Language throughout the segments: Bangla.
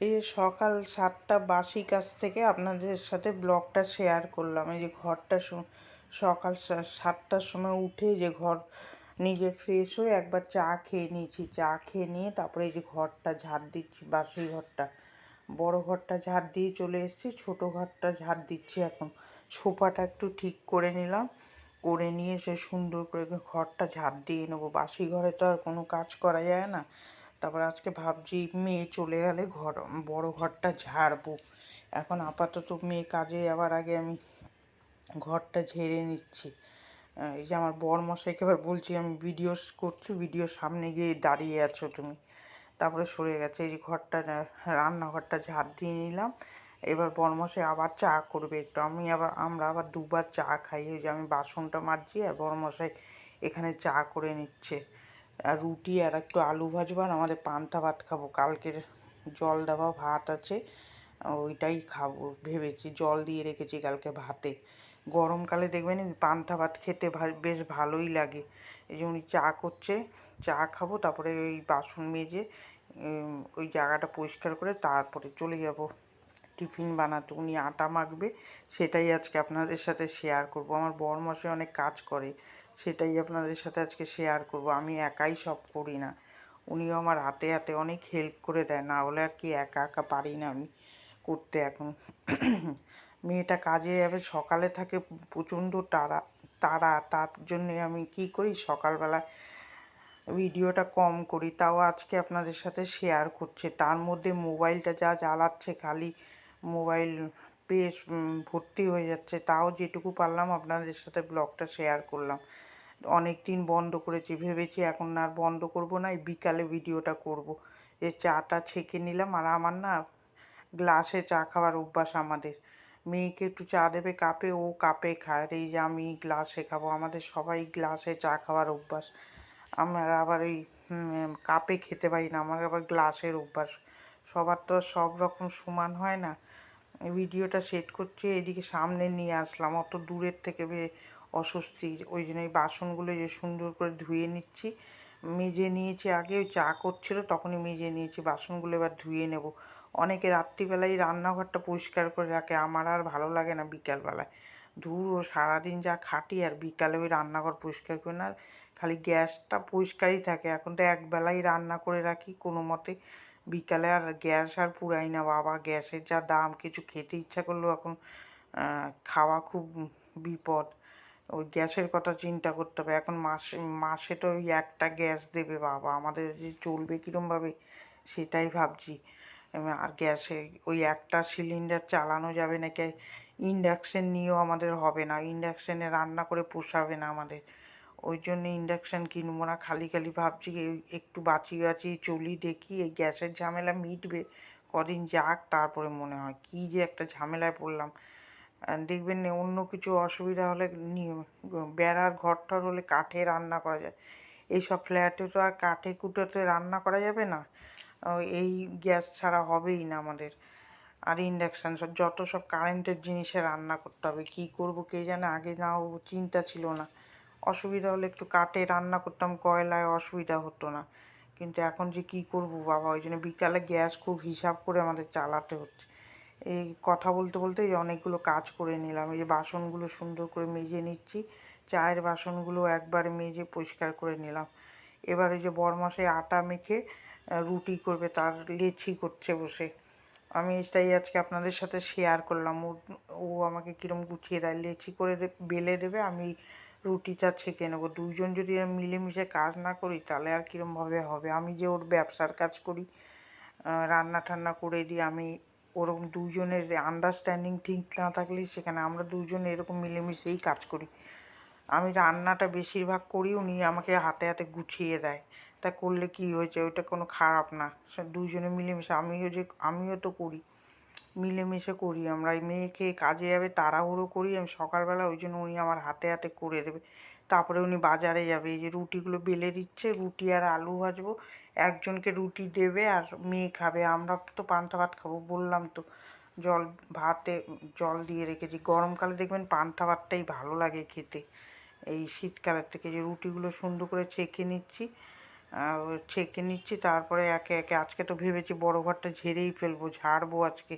এই যে সকাল 7টা বাসি কাজ থেকে আপনাদের সাথে ব্লগটা শেয়ার করলাম। এই যে ঘরটা সকাল 7টার সময় উঠে যে ঘর নিজে ফ্রেশ হয়ে একবার চা খেয়ে নিয়েছি। চা খেয়ে নিয়ে তারপরে এই যে ঘরটা ঝাড় দিচ্ছি, বাসি ঘরটা। বড় ঘরটা ঝাড় দিয়ে চলে এসেছি, ছোট ঘরটা ঝাড় দিচ্ছি এখন। সোফাটা একটু ঠিক করে নিলাম, করে নিয়ে সে সুন্দর করে ঘরটা ঝাড় দিয়ে নেবো। বাসি ঘরে তো আর কোনো কাজ করা যায় না। তারপর আজকে ভাবছি মেয়ে চলে গেলে বড় ঘরটা ঝাড়বো। এখন আপাতত মেয়ে কাজে যাওয়ার আগে আমি ঘরটা ঝেড়ে নিচ্ছি। এই যে আমার বরমশাইকে এবার বলছি, আমি ভিডিও করছি, ভিডিওর সামনে গিয়ে দাঁড়িয়ে আছো তুমি। তারপরে সরে গেছে। এই যে রান্নাঘরটা ঝাড় দিয়ে নিলাম। এবার বরমশাই আবার চা করবে একটু, আমরা আবার দুবার চা খাই। ওই যে আমি বাসনটা মাজছি আর বরমশাই এখানে চা করে নিচ্ছে। আর রুটি আর একটু আলু ভাজবো, আর আমাদের পান্তা ভাত খাবো। কালকের জল দেওয়া ভাত আছে, ওইটাই খাবো ভেবেছি। জল দিয়ে রেখেছি কালকে ভাতে। গরমকালে দেখবেন পান্তা ভাত খেতে বেশ ভালোই লাগে। এই যে উনি চা করছে, চা খাবো, তারপরে ওই বাসন মেজে ওই জায়গাটা পরিষ্কার করে তারপরে চলে যাব টিফিন বানাতে। উনি আটা মাখবে, সেটাই আজকে আপনাদের সাথে শেয়ার করব। আমার বরমশাই অনেক কাজ করে, সেটাই আপনাদের সাথে আজকে শেয়ার করব। আমি একাই সব করি না, উনিও আমার হাতে হাতে অনেক হেল্প করে দেয়, না হলে আর কি একা একা পারি না আমি করতে এখন। মেয়েটা কাজে যাবে, সকালে থাকে প্রচণ্ড তাড়া, তার জন্যে আমি কি করি, সকালবেলা ভিডিওটা কম করি। তাও আজকে আপনাদের সাথে শেয়ার করছে। তার মধ্যে মোবাইলটা যা জ্বালাচ্ছে, খালি মোবাইল বেশ ভর্তি হয়ে যাচ্ছে। তাও যেটুকু পারলাম আপনাদের সাথে ব্লগটা শেয়ার করলাম। অনেক দিন বন্ধ করেছি, ভেবেছি এখন আর বন্ধ করব না, এই বিকালে ভিডিওটা করব। যে চাটা ছেঁকে নিলাম, আর আমার না গ্লাসে চা খাওয়ার অভ্যাস আমাদের। মেয়েকে একটু চা দেবে কাপে, ও কাপে খায়। আর এই যে আমি গ্লাসে খাবো, আমাদের সবাই গ্লাসে চা খাওয়ার অভ্যাস। আমার আবার এই কাপে খেতে পারি না, আমার আবার গ্লাসের অভ্যাস। সবার তো সব রকম সমান হয় না। ভিডিওটা সেট করছি, এদিকে সামনে নিয়ে আসলাম, অত দূরের থেকে অস্বস্তি। ওই জন্য এই বাসনগুলো যে সুন্দর করে ধুয়ে নিচ্ছি। মেজে নিয়েছি আগে, ওই চা করছিল তখনই মেজে নিয়েছি। বাসনগুলো এবার ধুয়ে নেব। অনেকে রাত্রিবেলায় রান্নাঘরটা পরিষ্কার করে রাখে, আমার আর ভালো লাগে না বিকালবেলায়। ধুর, ও সারাদিন যা খাটি, আর বিকালে ওই রান্নাঘর পরিষ্কার করে না, খালি গ্যাসটা পরিষ্কারই থাকে। এখন তো একবেলাই রান্না করে রাখি কোনো মতে, বিকালে আর গ্যাস আর পুরাই না বাবা। গ্যাসের যা দাম, কিছু খেতে ইচ্ছা করলেও এখন খাওয়া খুব বিপদ। ওই গ্যাসের কথা চিন্তা করতে হবে এখন। মাসে মাসে তো ওই একটা গ্যাস দেবে বাবা, আমাদের যে চলবে কীরমভাবে সেটাই ভাবছি। আর গ্যাসে ওই একটা সিলিন্ডার চালানো যাবে নাকি, ইন্ডাকশান নিয়েও আমাদের হবে না, ইন্ডাকশানে রান্না করে পোষাবে না আমাদের। ওই জন্য ইন্ডাকশান কিনবো না। খালি খালি ভাবছি একটু বাঁচিয়ে চলি, দেখি এই গ্যাসের ঝামেলা মিটবে কদিন যাক, তারপরে মনে হয় কী যে একটা ঝামেলায় পড়লাম। দেখবেন অন্য কিছু অসুবিধা হলে বেড়ার ঘরটার হলে কাঠে রান্না করা যায়। এইসব ফ্ল্যাটে তো আর কাঠে কুটোতে রান্না করা যাবে না, এই গ্যাস ছাড়া হবেই না আমাদের। আর ইন্ডাকশান যত সব কারেন্টের জিনিসে রান্না করতে হবে, কী করবো কে জানে। আগে নাও চিন্তা ছিল না, অসুবিধা হলে একটু কাঠে রান্না করতাম, কয়লায় অসুবিধা হতো না। কিন্তু এখন যে কী করবো বাবা, ওই জন্য বিকালে গ্যাস খুব হিসাব করে আমাদের চালাতে হচ্ছে। এই কথা বলতে বলতে এই অনেকগুলো কাজ করে নিলাম। এই যে বাসনগুলো সুন্দর করে মেজে নিচ্ছি, চায়ের বাসনগুলো একবারে মেজে পরিষ্কার করে নিলাম। এবার এই যে বরমশাই আটা মেখে রুটি করবে, তার লেচি করছে বসে। আমি এটাই আজকে আপনাদের সাথে শেয়ার করলাম। ও আমাকে কীরকম গুছিয়ে দেয়, লেচি করে বেলে দেবে, আমি রুটিটা ছেঁকে নেবো। দুইজন যদি মিলেমিশে কাজ না করি তাহলে আর কীরমভাবে হবে। আমি যে ওর ব্যবসার কাজ করি, রান্না টান্না করে দিই, আমি ওরকম দুজনের আন্ডারস্ট্যান্ডিং ঠিক না থাকলেই সেখানে আমরা দুজনে এরকম মিলেমিশেই কাজ করি। আমি রান্নাটা বেশিরভাগ করি, উনি আমাকে হাতে হাতে গুছিয়ে দেয়। তা করলে কি হয়েছে, ওইটা কোনো খারাপ না। দুইজনে মিলেমিশে, আমিও তো করি, মিলেমিশে করি আমরা। এই মেয়েকে কাজে যাবে, তাড়াহুড়ো করি আমি সকালবেলা, ওই জন্য উনি আমার হাতে হাতে করে দেবে। তারপরে উনি বাজারে যাবে। এই যে রুটিগুলো বেলে দিচ্ছে, রুটি আর আলু ভাজবো। একজনকে রুটি দেবে আর মেয়ে খাবে, আমরা তো পান্তা ভাত খাবো বললাম তো। ভাতে জল দিয়ে রেখেছি। গরমকালে দেখবেন পান্তা ভাতটাই ভালো লাগে খেতে এই শীতকালের থেকে। যে রুটিগুলো সুন্দর করে ছেঁকে নিচ্ছি, ছেঁকে নিচ্ছি, তারপরে একে একে আজকে তো ভেবেছি বড় ঘরটা ঝেড়েই ফেলবো, ঝাড়বো আজকে,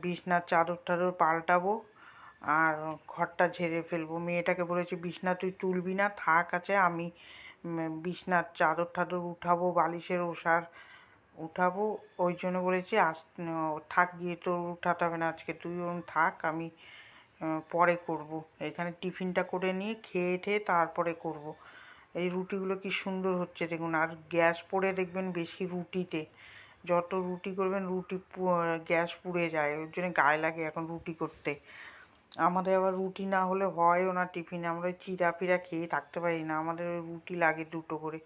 বিছনার চাদর টাদর পাল্টাবো আর ঘরটা ঝেড়ে ফেলবো। মেয়েটাকে বলেছি বিছনা তুই তুলবি না, থাক আছে, আমি বিছনার চাদর টাদর উঠাবো, বালিশের ওষার উঠাবো, ওই জন্য বলেছি থাক, গিয়ে তোর উঠাতে হবে না আজকে, তুই ওরম থাক, আমি পরে করব। এখানে টিফিনটা করে নিয়ে খেয়ে ঠেয়ে তারপরে করব। এই রুটিগুলো কি সুন্দর হচ্ছে দেখুন, আর গ্যাস পড়ে দেখবেন বেশি রুটিতে, যত রুটি করবেন গ্যাস পুড়ে যায়, ওই জন্য গায়ে লাগে এখন রুটি করতে। আমাদের আবার রুটি না হলে হয়ও না টিফিনে, আমরা চিড়া ফিরা খেয়ে থাকতে পারি না, আমাদের রুটি লাগে 2টো করে।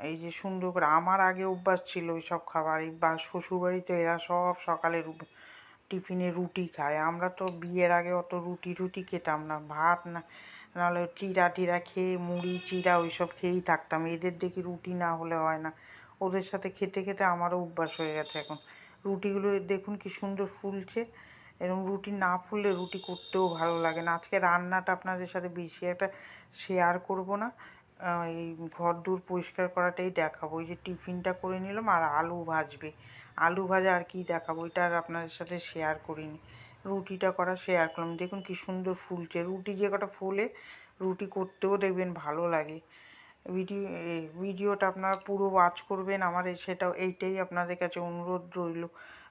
এই যে সুন্দর করে, আমার আগে অভ্যাস ছিল ওই সব খাবার, এই শ্বশুরবাড়িতে এরা সব সকালে টিফিনে রুটি খায়, আমরা তো বিয়ের আগে অত রুটি খেতাম না, ভাত না, নাহলে চিড়া টিড়া খেয়ে মুড়ি চিড়া ওইসব খেয়েই থাকতাম, এদের দেখি রুটি না হলে হয় না, ওদের সাথে খেতে খেতে আমারও অভ্যাস হয়ে গেছে এখন। রুটিগুলো দেখুন কি সুন্দর ফুলছে, এরকম রুটি না ফুললে রুটি করতেও ভালো লাগে না। আজকে রান্নাটা আপনাদের সাথে বেশি একটা শেয়ার করব না, এই ঘর দূর পরিষ্কার করাটাই দেখাবো। ওই যে টিফিনটা করে নিলাম আর আলু ভাজবে, আলু ভাজা আর কি দেখাবো, এটা আর আপনাদের সাথে শেয়ার করিনি। রুটিটা করা শেয়ার করলাম, দেখুন কি সুন্দর ফুলছে রুটি, যে কটা ফুলে রুটি করতেও দেখবেন ভালো লাগে। ভিডিওটা আপনারা পুরো ওয়াচ করবেন, আমার এইটাই আপনাদের কাছে অনুরোধ রইল।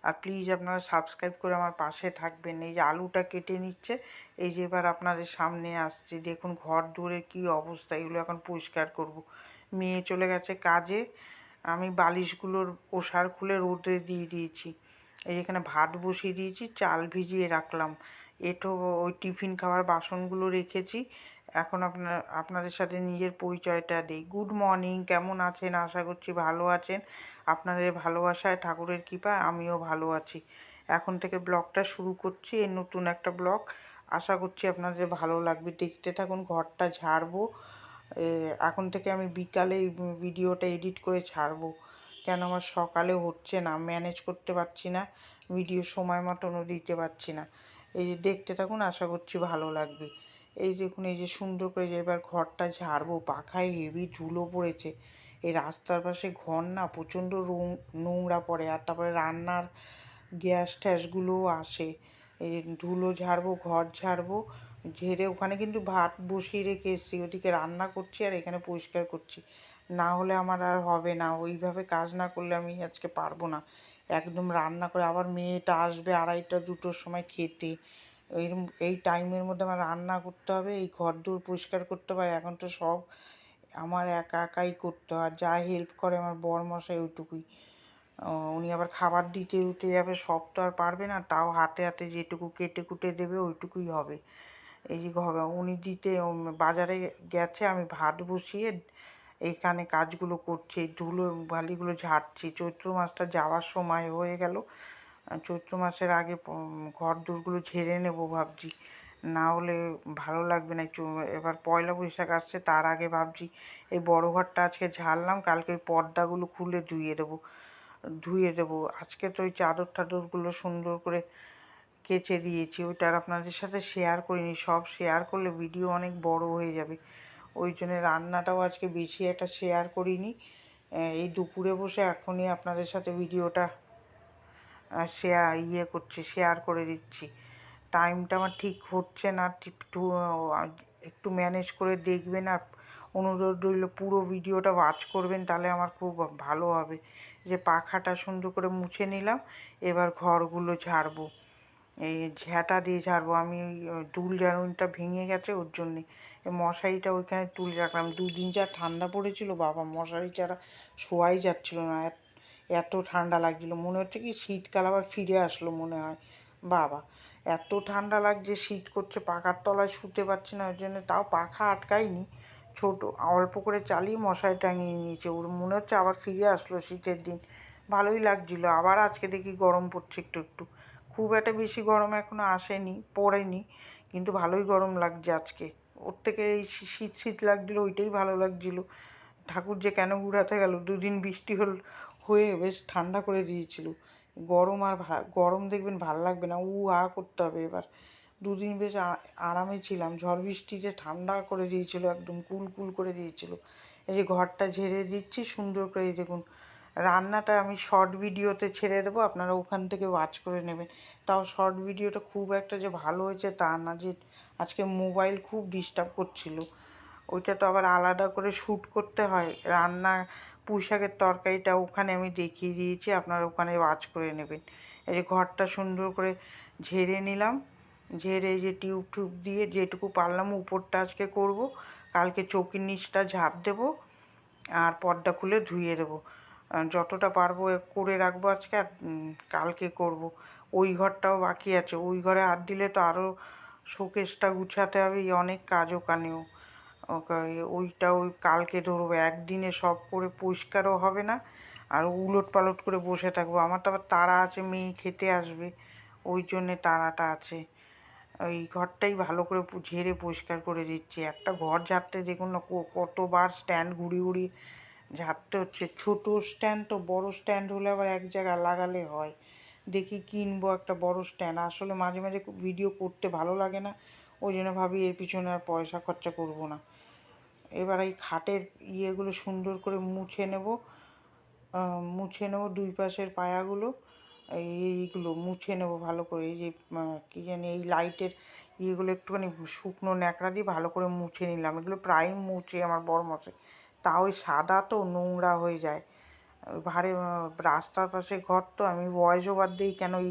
আর প্লিজ আপনারা সাবস্ক্রাইব করে আমার পাশে থাকবেন। এই যে আলুটা কেটে নিচ্ছে, এই যে এবার আপনাদের সামনে আসছে, দেখুন ঘর দূরে কি অবস্থা, এগুলো এখন পরিষ্কার করব। মেয়ে চলে গেছে কাজে, আমি বালিশগুলোর ওষার খুলে রোদে দিয়ে দিয়েছি। এই এখানে ভাত বসিয়ে দিয়েছি, চাল ভিজিয়ে রাখলাম, এটো ওই টিফিন খাওয়ার বাসনগুলো রেখেছি। এখন আপনাদের সাথে নিজের পরিচয়টা দিই। গুড মর্নিং, কেমন আছেন? আশা করছি ভালো আছেন। আপনাদের ভালোবাসায়, ঠাকুরের কৃপায় আমিও ভালো আছি। এখন থেকে ব্লগটা শুরু করছি, এই নতুন একটা ব্লগ, আশা করছি আপনাদের ভালো লাগবে, দেখতে থাকুন। ঘরটা ঝাড়বো, এখন থেকে আমি বিকালে ভিডিওটা এডিট করে ছাড়বো, কেন আমার সকালে হচ্ছে না, ম্যানেজ করতে পারছি না, ভিডিও সময় মতনও দিতে পারছি না। এই যে দেখতে থাকুন, আশা করছি ভালো লাগবে। এই দেখুন, এই যে সুন্দর করে যে এবার ঘরটা ঝাড়বো, পাখায় হেভি ধুলো পড়েছে, এই রাস্তার পাশে ঘর না, প্রচণ্ড নোংরা পড়ে, আর তারপরে রান্নার গ্যাস ট্যাসগুলোও আসে। এই ধুলো ঝাড়বো, ঘর ঝাড়বো, ঝেড়ে ওখানে কিন্তু ভাত বসিয়ে রেখে এসেছি, ওদিকে রান্না করছি আর এখানে পরিষ্কার করছি, না হলে আমার আর হবে না, ওইভাবে কাজ না করলে আমি আজকে পারবো না একদম রান্না করে। আবার মেয়েটা আসবে 2:30-2টোর সময় খেতে, এই টাইমের মধ্যে আমার রান্না করতে হবে, এই ঘর দূর পরিষ্কার করতে হবে, এখন তো সব আমার একা একাই করতে হয়, যা হেল্প করে আমার বরমশাই ওইটুকুই। উনি আবার খাবার দিতে উঠে যাবে, সব তো আর পারবে না, তাও হাতে হাতে যেটুকু কেটে কুটে দেবে ওইটুকুই হবে। এই যে উনি বাজারে গেছে, আমি ভাত বসিয়ে এইখানে কাজগুলো করছি, ধুলো বালিগুলো ঝাড়ছি। চৈত্র মাসটা যাওয়ার সময় হয়ে গেল, চৈত্র মাসের আগে ঘর দোরগুলো ঝেড়ে নেব ভাবছি, না হলে ভালো লাগবে না। এবার পয়লা বৈশাখ আসছে, তার আগে ভাবছি এই বড় ঘরটা আজকে ঝাড়লাম, কালকে ওই পর্দাগুলো খুলে ধুয়ে দেবো। আজকে তো ওই চাদর টাদরগুলো সুন্দর করে কেচে দিয়েছি, ওইটা আর আপনাদের সাথে শেয়ার করিনি, সব শেয়ার করলে ভিডিও অনেক বড় হয়ে যাবে, ওই জন্য রান্নাটাও আজকে বেশি একটা শেয়ার করিনি। এই দুপুরে বসে এখনই আপনাদের সাথে ভিডিওটা শেয়ার করে দিচ্ছি। টাইমটা আমার ঠিক হচ্ছে না, একটু ম্যানেজ করে দেখবেন, আর অনুরোধ রইল পুরো ভিডিওটা ওয়াচ করবেন, তাহলে আমার খুব ভালো হবে। যে পাখাটা সুন্দর করে মুছে নিলাম, এবার ঘরগুলো ঝাড়বো, এই ঝ্যাঁটা দিয়ে ঝাড়বো। আমি ওই টুল জানুনটা ভেঙে গেছে, ওর জন্যে এই মশারিটা ওইখানে তুলে রাখলাম। 2 দিন যা ঠান্ডা পড়েছিল, বাবা মশারি ছাড়া শোয়াই যাচ্ছিল না, এত ঠান্ডা লাগছিল, মনে হচ্ছে কি শীতকাল আবার ফিরে আসলো মনে হয়। বাবা এত ঠান্ডা লাগছে, শীত করছে, পাখার তলায় শুতে পারছি না, ওই জন্য তাও পাখা আটকাইনি, অল্প করে চালিয়ে মশারি টাঙিয়ে নিয়েছে, ওর মনে হচ্ছে আবার ফিরে আসলো শীতের দিন, ভালোই লাগছিলো। আবার আজকে দেখি গরম পড়ছে একটু একটু, খুব একটা বেশি গরম এখনও পড়েনি, কিন্তু ভালোই গরম লাগছে আজকে। ওর থেকে এই শীত শীত লাগছিলো, ওইটাই ভালো লাগছিলো। ঠাকুর যে কেন ঘুরাতে গেল, 2 দিন বৃষ্টি হয়ে বেশ ঠান্ডা করে দিয়েছিল। গরম দেখবেন ভাল লাগবে না, করতে হবে এবার। 2 দিন বেশ আরামে ছিলাম, ঝড় বৃষ্টিতে ঠান্ডা করে দিয়েছিল, একদম কুল কুল করে দিয়েছিল। এই যে ঘরটা ঝেড়ে দিচ্ছি সুন্দর করে। এই দেখুন, রান্নাটা আমি শর্ট ভিডিওতে ছেড়ে দেবো, আপনারা ওখান থেকে ওয়াচ করে নেবেন। তাও শর্ট ভিডিওটা খুব একটা যে ভালো হয়েছে তা না, যে আজকে মোবাইল খুব ডিস্টার্ব করছিল, ওইটা তো আবার আলাদা করে শ্যুট করতে হয়। রান্না পুঁই শাকের তরকারিটা ওখানে আমি দেখিয়ে দিয়েছি, আপনারা ওখানে ওয়াচ করে নেবেন। এই যে ঘরটা সুন্দর করে ঝেড়ে নিলাম, ঝেড়ে এই যে টিউব টিউব দিয়ে যেটুকু পারলাম উপরটা আজকে করব, কালকে চৌকির নিচটা ঝাঁপ দেবো আর পর্দা খুলে ধুয়ে দেবো। যতটা পারবো করে রাখবো আজকে, আর কালকে করব। ওই ঘরটাও বাকি আছে, ওই ঘরে হাত দিলে তো আরও শোকেসটা গুছাতে হবে, অনেক কাজও কানেও। ওইটা ওই কালকে ধরবো, একদিনে সব করে পরিষ্কারও হবে না, আর উলট পালট করে বসে থাকবো। আমার তো আবার তাড়া আছে, মেয়ে খেতে আসবে, ওই জন্যে তাড়াটা আছে। ওই ঘরটাই ভালো করে ঝেড়ে পরিষ্কার করে দিচ্ছি। একটা ঘর ঝাড়তে দেখুন না কতবার স্ট্যান্ড ঘুরিয়ে ঝাড়তে হচ্ছে। ছোটো স্ট্যান্ড তো, বড় স্ট্যান্ড হলে আবার এক জায়গায় লাগালে হয়। দেখি কিনবো একটা বড় স্ট্যান্ড। আসলে মাঝে মাঝে ভিডিও করতে ভালো লাগে না, ওই জন্য ভাবি এর পিছনে আর পয়সা খরচা করব না। এবার এই খাটের ইয়েগুলো সুন্দর করে মুছে নেব দুই পাশের পায়াগুলো, এইগুলো মুছে নেব ভালো করে। এই যে কী জানি এই লাইটের ইয়েগুলো একটুখানি শুকনো ন্যাকড়া দিয়ে ভালো করে মুছে নিলাম। এগুলো প্রায় মুছে আমার বড়মশাই, তাও ওই সাদা তো নোংরা হয়ে যায়। ভারে রাস্তার পাশে ঘর তো, আমি ভয়েস ওভার দিই কেন, ওই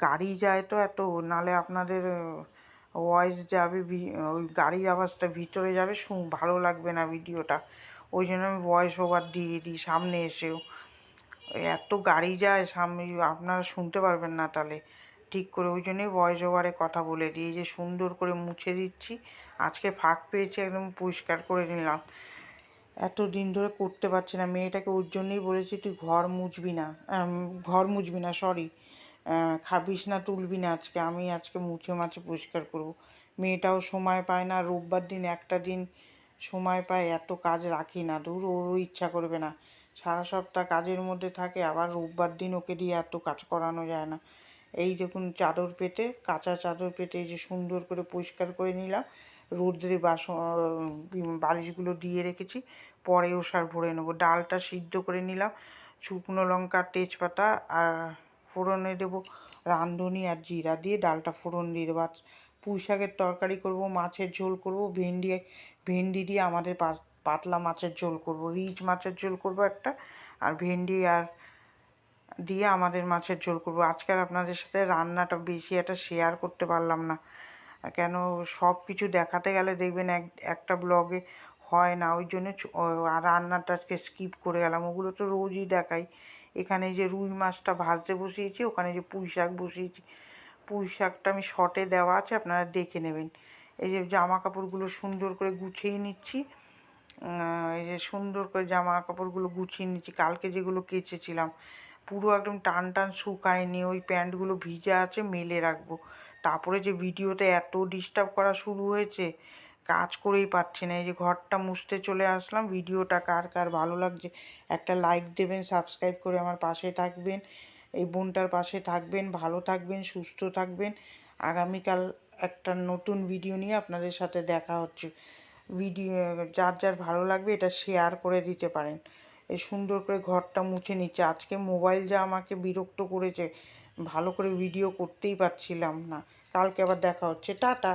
গাড়ি যায় তো এত, নালে আপনাদের ভয়েস যাবে, ওই গাড়ির আওয়াজটা ভিতরে যাবে, ভালো লাগবে না ভিডিওটা, ওই জন্য আমি ভয়েস ওভার দিয়ে দিই সামনে এসেও। এত গাড়ি যায় সামনে, আপনারা শুনতে পারবেন না তাহলে ঠিক করে, ওই জন্যই ভয়েস ওভারে কথা বলে দিই। যে সুন্দর করে মুছে দিচ্ছি, আজকে ফাঁক পেয়েছি একদম পরিষ্কার করে নিলাম। এত দিন ধরে করতে পারছি না, মেয়েটাকে ওর জন্যই বলেছি তুই ঘর মুছবি না সরি, খাবিস না তুলবি না আজকে, আমি আজকে মুছে মাছে পরিষ্কার করব। মেয়েটাও সময় পায় না, রোববার দিন একটা দিন সময় পায়, এত কাজ রাখি না, দূর ওরও ইচ্ছা করবে না, সারা সপ্তাহ কাজের মধ্যে থাকে, আবার রোববার দিন ওকে দিয়ে এত কাজ করানো যায় না। এই দেখুন চাদর পেতে, কাঁচা চাদর পেতে এই যে সুন্দর করে পরিষ্কার করে নিলাম, রোদ্রে বালিশগুলো দিয়ে রেখেছি, পরে ওষার ভরে নেবো। ডালটা সিদ্ধ করে নিলাম, শুকনো লঙ্কা তেজপাতা আর ফোড়নে দেবো রাঁধুনি আর জিরা দিয়ে, ডালটা ফোড়ন দিয়ে দেবো। পুঁই শাকের তরকারি করবো, মাছের ঝোল করবো, ভেন্ডি দিয়ে আমাদের পাতলা মাছের ঝোল করবো, রিচ মাছের ঝোল করবো একটা, আর ভেন্ডি আর দিয়ে আমাদের মাছের ঝোল করবো। আজকাল আপনাদের সাথে রান্নাটা বেশি একটা শেয়ার করতে পারলাম না, কেন সব কিছু দেখাতে গেলে দেখবেন একটা ব্লগে হয় না, ওই জন্য আর রান্নাটা আজকে স্কিপ করে গেলাম। ওগুলো তো রোজই দেখাই। এখানে যে রুই মাছটা ভাজতে বসিয়েছি, ওখানে যে পুঁই শাক বসিয়েছি, পুঁই শাকটা আমি শর্টে দেওয়া আছে, আপনারা দেখে নেবেন। এই যে জামা কাপড়গুলো সুন্দর করে গুছিয়ে নিচ্ছি, এই যে সুন্দর করে জামা কাপড়গুলো গুছিয়ে নিচ্ছি, কালকে যেগুলো কেচেছিলাম পুরো একদম টান টান শুকায়নি, ওই প্যান্টগুলো ভিজা আছে, মেলে রাখবো। তারপরে যে ভিডিওতে এত ডিস্টার্ব করা শুরু হয়েছে, কাজ করেই পাচ্ছি না। এই যে ঘরটা মুছতে চলে আসলাম। ভিডিওটা কার কার ভালো লাগছে একটা লাইক দেবেন, সাবস্ক্রাইব করে আমার পাশে থাকবেন, এই বোনটার পাশে থাকবেন, ভালো থাকবেন, সুস্থ থাকবেন। আগামীকাল একটা নতুন ভিডিও নিয়ে আপনাদের সাথে দেখা হচ্ছে। ভিডিও যার যার ভালো লাগবে এটা শেয়ার করে দিতে পারেন। এই সুন্দর করে ঘরটা মুছে নিচ্ছে। আজকে মোবাইল যা আমাকে বিরক্ত করেছে, ভালো করে ভিডিও করতেই পারছিলাম না। কালকে আবার দেখা হচ্ছে, টাটা।